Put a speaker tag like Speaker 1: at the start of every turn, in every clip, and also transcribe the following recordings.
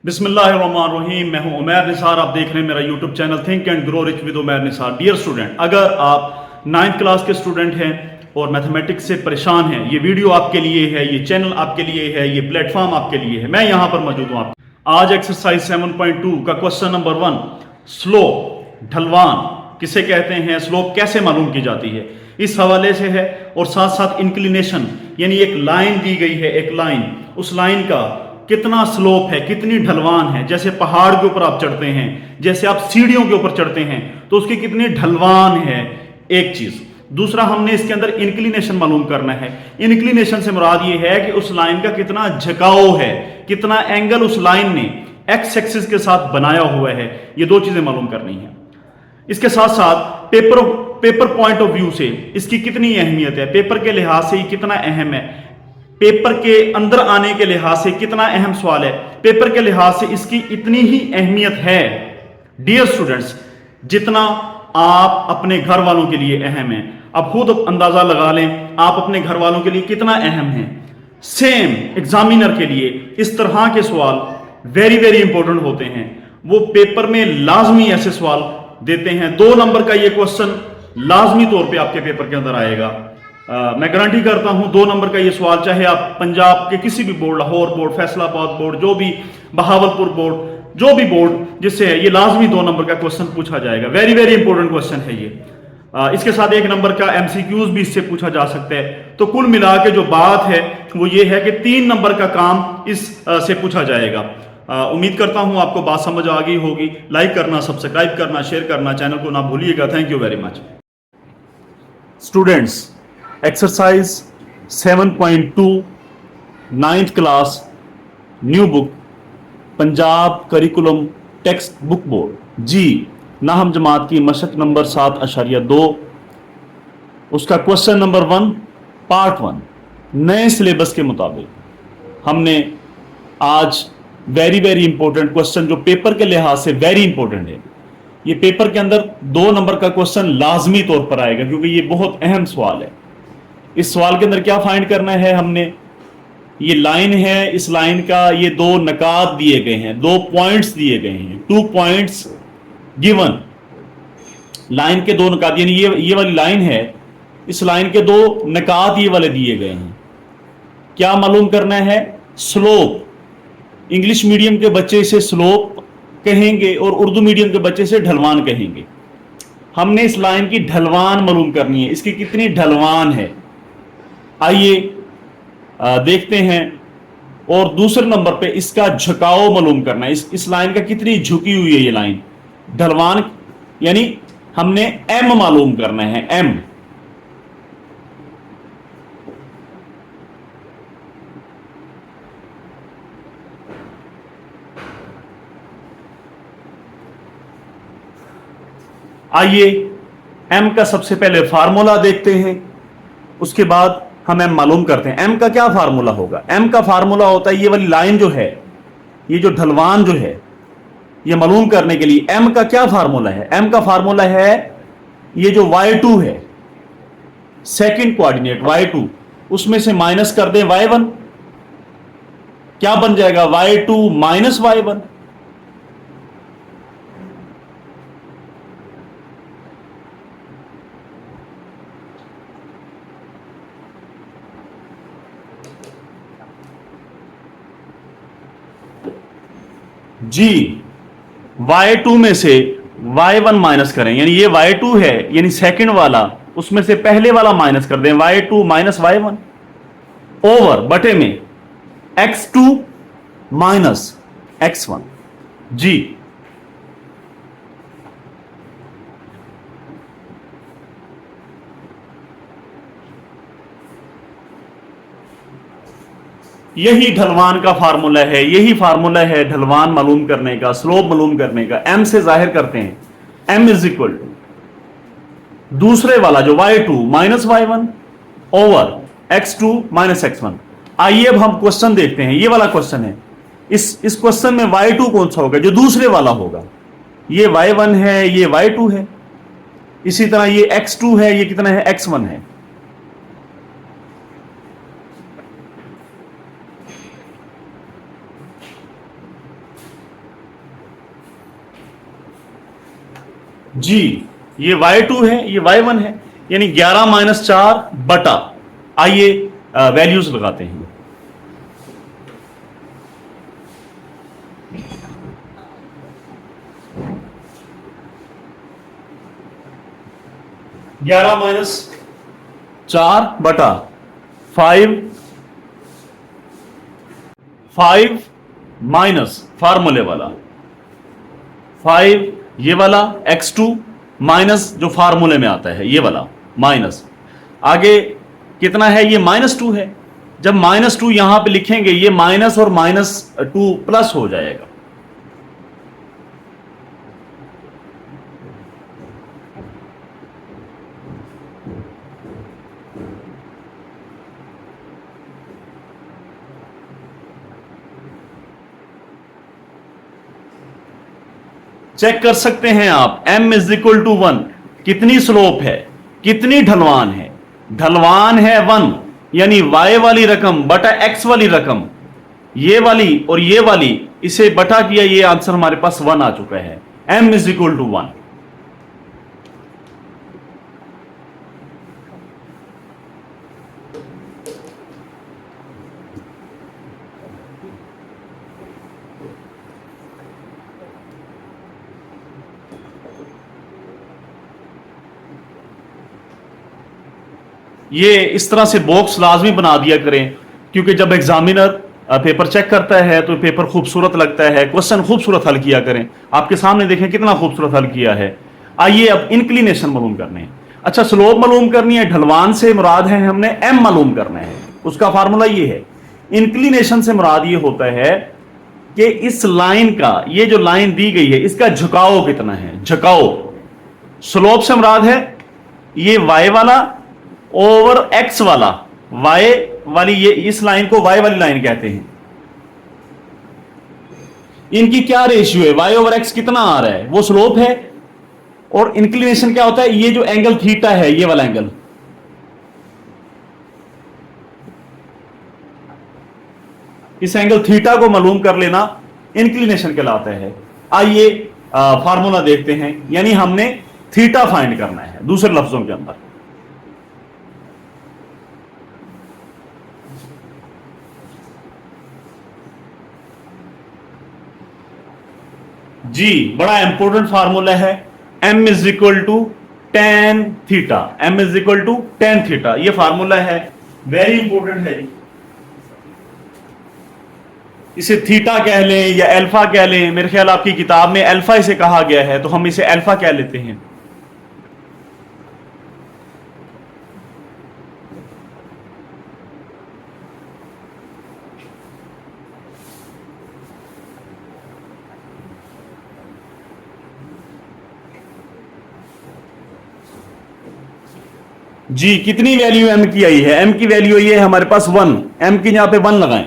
Speaker 1: बिस्मिल्लाहिर्रहमानिर्रहीम। मैं हूं उमैर निसार। आप देख रहे हैं मेरा YouTube channel Think and Grow Rich with Umair Nisar. Dear student, अगर आप 9th क्लास के स्टूडेंट हैं और मैथमेटिक्स से परेशान हैं, ये वीडियो आपके लिए है, ये चैनल आपके लिए है, ये प्लेटफॉर्म आपके लिए है। मैं यहां पर मौजूद हूं। आज एक्सरसाइज 7.2 का क्वेश्चन नंबर 1, स्लोप ढलवान किसे कहते हैं, स्लोप कैसे मालूम की जाती है, इस हवाले से है। और साथ साथ इंक्लिनेशन यानी एक लाइन दी गई है, एक लाइन, उस लाइन का कितना स्लोप है, कितनी ढलवान है। जैसे पहाड़ के ऊपर आप चढ़ते हैं, जैसे आप सीढ़ियों के ऊपर चढ़ते हैं, तो उसकी कितनी ढलवान है, एक चीज। दूसरा, हमने इसके अंदर इंक्लिनेशन मालूम करना है। इंक्लिनेशन से मुराद ये है कि उस लाइन का कितना झुकाव है, कितना एंगल उस लाइन ने एक्स एक्सिस के साथ बनाया हुआ है। ये दो चीजें मालूम करनी है। इसके साथ साथ पेपर पॉइंट ऑफ व्यू से इसकी कितनी अहमियत है, पेपर के लिहाज से ये कितना अहम है, पेपर के अंदर आने के लिहाज से कितना अहम सवाल है, पेपर के लिहाज से इसकी इतनी ही अहमियत है डियर स्टूडेंट्स जितना आप अपने घर वालों के लिए अहम है। अब खुद अंदाजा लगा लें आप अपने घर वालों के लिए कितना अहम है। सेम एग्जामिनर के लिए इस तरह के सवाल वेरी वेरी इंपॉर्टेंट होते हैं। वो पेपर में लाजमी ऐसे सवाल देते हैं। 2 नंबर का ये क्वेश्चन लाजमी तौर पे आपके पेपर के अंदर आएगा। मैं गारंटी करता हूं 2 नंबर का ये सवाल, चाहे आप पंजाब के किसी भी board, Lahore board, Faisalabad board, जो भी, बहावलपुर बोर्ड, जो भी बोर्ड जिससे है, ये लाजमी 2 नंबर का क्वेश्चन पूछा जाएगा। वेरी वेरी इंपॉर्टेंट क्वेश्चन है ये। इसके साथ 1 नंबर का एमसीक्यूज भी इससे पूछा जा सकता है। तो कुल मिला के जो बात है वो ये है कि 3 नंबर का काम इस से पूछा जाएगा। उम्मीद करता हूं आपको बात समझ आ गई होगी। लाइक करना, सब्सक्राइब करना, शेयर करना, चैनल को ना भूलिएगा। Thank you very much students. Exercise 7.2 9th class new book Punjab curriculum text book board जी, नाहम जमात की मशक नंबर 7.2, उसका क्वेश्चन नंबर 1 पार्ट 1 नए सिलेबस के मुताबिक हमने आज वेरी वेरी इंपॉर्टेंट क्वेश्चन, जो पेपर के लिहाज से वेरी इंपॉर्टेंट है, ये पेपर के अंदर 2 नंबर का क्वेश्चन लाजमी तौर पर आएगा क्योंकि ये बहुत अहम सवाल है। इस सवाल के अंदर क्या फाइंड करना है हमने, ये लाइन है, इस लाइन का ये 2 नकात दिए गए हैं, 2 पॉइंट्स दिए गए हैं, 2 पॉइंट्स गिवन। लाइन के 2 नकात यानी ये वाली लाइन है, इस लाइन के 2 नकात ये वाले दिए गए हैं। क्या मालूम करना है, स्लोप। इंग्लिश मीडियम के बच्चे इसे स्लोप कहेंगे और उर्दू मीडियम के बच्चे से ढलवान कहेंगे। हमने इस लाइन की ढलवान मालूम करनी है, इसकी कितनी ढलवान है, आइए देखते हैं। और दूसरे नंबर पे इसका झुकाव मालूम करना है, इस लाइन का कितनी झुकी हुई है ये लाइन। ढलवान यानी हमने एम मालूम करना है, एम। आइए एम का सबसे पहले फार्मूला देखते हैं, उसके बाद हम एम मालूम करते हैं। एम का क्या फार्मूला होगा, एम का फार्मूला होता है, ये वाली लाइन जो है, ये जो ढलवान जो है, ये मालूम करने के लिए एम का क्या फार्मूला है। एम का फार्मूला है ये जो y2 है, सेकंड कोऑर्डिनेट y2, उसमें से माइनस कर दें y1, क्या बन जाएगा, y2 माइनस y1। जी, y2 में से y1 माइनस करें, यानी ये y2 है, यानी सेकंड वाला, उसमें से पहले वाला माइनस कर दें, y2 माइनस y1 ओवर बटे में x2 माइनस x1। जी, यही ढलवान का फार्मूला है, यही फार्मूला है ढलवान मालूम करने का, स्लोप मालूम करने का। एम से जाहिर करते हैं, एम इज इक्वल टू दूसरे वाला जो y2 minus y1 over x2 minus x1। आइए अब हम क्वेश्चन देखते हैं, ये वाला क्वेश्चन है। इस क्वेश्चन में y2 कौन सा होगा, जो दूसरे वाला होगा। ये y1 है, ये y2 है, इसी तरह ये x2 है, ये कितना है, x1 है। जी, ये y2 है, ये y1 है, यानी 11 माइनस 4 बटा, आइए वैल्यूज लगाते हैं। 11 माइनस 4 बटा 5, 5 माइनस फार्मूले वाला 5, ये वाला x2 माइनस जो फार्मूले में आता है ये वाला माइनस, आगे कितना है, ये -2 है। जब -2 यहां पे लिखेंगे ये माइनस और -2 प्लस हो जाएगा। चेक कर सकते हैं आप, m इज इक्वल टू 1, कितनी स्लोप है, कितनी ढलवान है, ढलवान है 1, यानी y वाली रकम बटा x वाली रकम, ये वाली और ये वाली, इसे बटा किया, ये आंसर हमारे पास 1 आ चुका है। m is equal to 1। ये इस तरह से बॉक्स लाजमी बना दिया करें, क्योंकि जब एग्जामिनर पेपर चेक करता है तो पेपर खूबसूरत लगता है, क्वेश्चन खूबसूरत हल किया करें। आपके सामने देखें कितना खूबसूरत हल किया है। आइए अब इंक्लिनेशन मालूम करने हैं। अच्छा, स्लोप मालूम करनी है, ढलवान से मुराद है हमने एम मालूम करना है, उसका फार्मूला ये है। इंक्लिनेशन से मुराद ये होता है कि इस लाइन का, ये जो लाइन दी गई है, इसका झुकाव कितना है, झुकाव। स्लोप से मुराद है ये वाई वाला ओवर एक्स वाला, वाई वाली, ये इस लाइन को वाई वाली लाइन कहते हैं। इनकी क्या रेशियो है, वाई ओवर एक्स कितना आ रहा है, वो स्लोप है। और इंक्लिनेशन क्या होता है, ये जो एंगल थीटा है, ये वाला एंगल, इस एंगल थीटा को मालूम कर लेना इंक्लिनेशन कहलाता है। आइए फार्मूला देखते हैं, यानी हमने थीटा फाइंड करना है दूसरे लफ्जों के अंदर। जी, बड़ा इंपॉर्टेंट फार्मूला है, m is equal to tan theta, m is equal to tan theta, ये फार्मूला है, वेरी इंपॉर्टेंट है। इसे थीटा कह लें या अल्फा कह लें, मेरे ख्याल आपकी किताब में अल्फा इसे कहा गया है, तो हम इसे अल्फा कह लेते हैं। जी, कितनी वैल्यू m की आई है, m की वैल्यू आई है हमारे पास 1, m की यहां पे 1 लगाएं।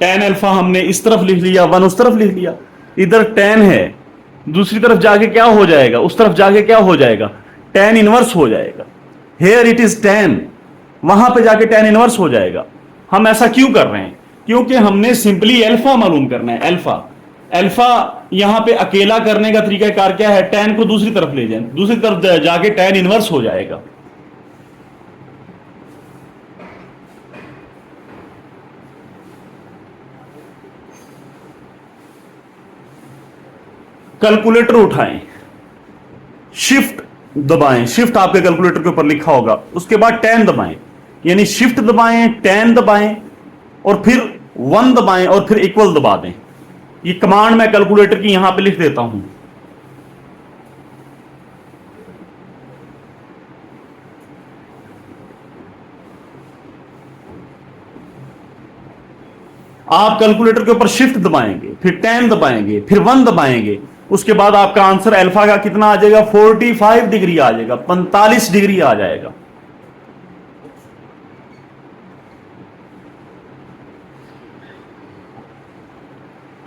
Speaker 1: टेन अल्फा हमने इस तरफ लिख लिया, 1 उस तरफ लिख लिया, इधर टेन है, दूसरी तरफ जाके क्या हो जाएगा, उस तरफ जाके क्या हो जाएगा, टेन इनवर्स हो जाएगा। हेयर इट इज टेन, वहां पे जाके टेन इनवर्स हो जाएगा। हम ऐसा क्यों कर रहे हैं, क्योंकि हमने सिंपली अल्फा मालूम करना है, अल्फा। अल्फा यहां पे अकेला करने का तरीका कार क्या है, टेन को दूसरी तरफ ले जाए, दूसरी तरफ जाके टेन इनवर्स हो जाएगा। कैलकुलेटर उठाएं, शिफ्ट दबाएं, शिफ्ट आपके कैलकुलेटर के ऊपर लिखा होगा, उसके बाद टेन दबाएं, यानी शिफ्ट दबाएं, टेन दबाएं और फिर 1 दबाएं और फिर इक्वल दबा दें। ये कमांड मैं कैलकुलेटर की यहां पे लिख देता हूं। आप कैलकुलेटर के ऊपर शिफ्ट दबाएंगे, फिर 10 दबाएंगे, फिर 1 दबाएंगे, उसके बाद आपका आंसर अल्फा का कितना आ जाएगा, 45 डिग्री आ जाएगा, 45 डिग्री आ जाएगा।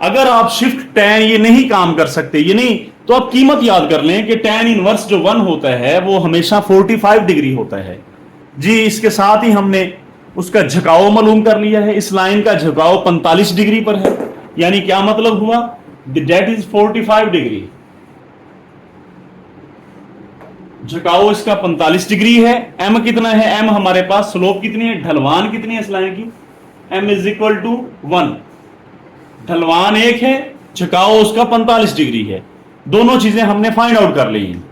Speaker 1: अगर आप शिफ्ट tan ये नहीं काम कर सकते, ये नहीं, तो आप कीमत याद कर लें कि tan इनवर्स जो 1 होता है वो हमेशा 45 डिग्री होता है जी। इसके साथ ही हमने उसका झुकाव मालूम कर लिया है। इस लाइन का झुकाव 45 डिग्री पर है, यानी क्या मतलब हुआ, दैट इज 45 डिग्री। झुकाव इसका 45 डिग्री है। m कितना है, m हमारे पास स्लोप कितनी है, ढलवान कितनी है इस लाइन की, m इज इक्वल टू 1। ढलवान 1 है, झुकाव उसका 45 डिग्री है। दोनों चीजें हमने फाइंड आउट कर ली हैं।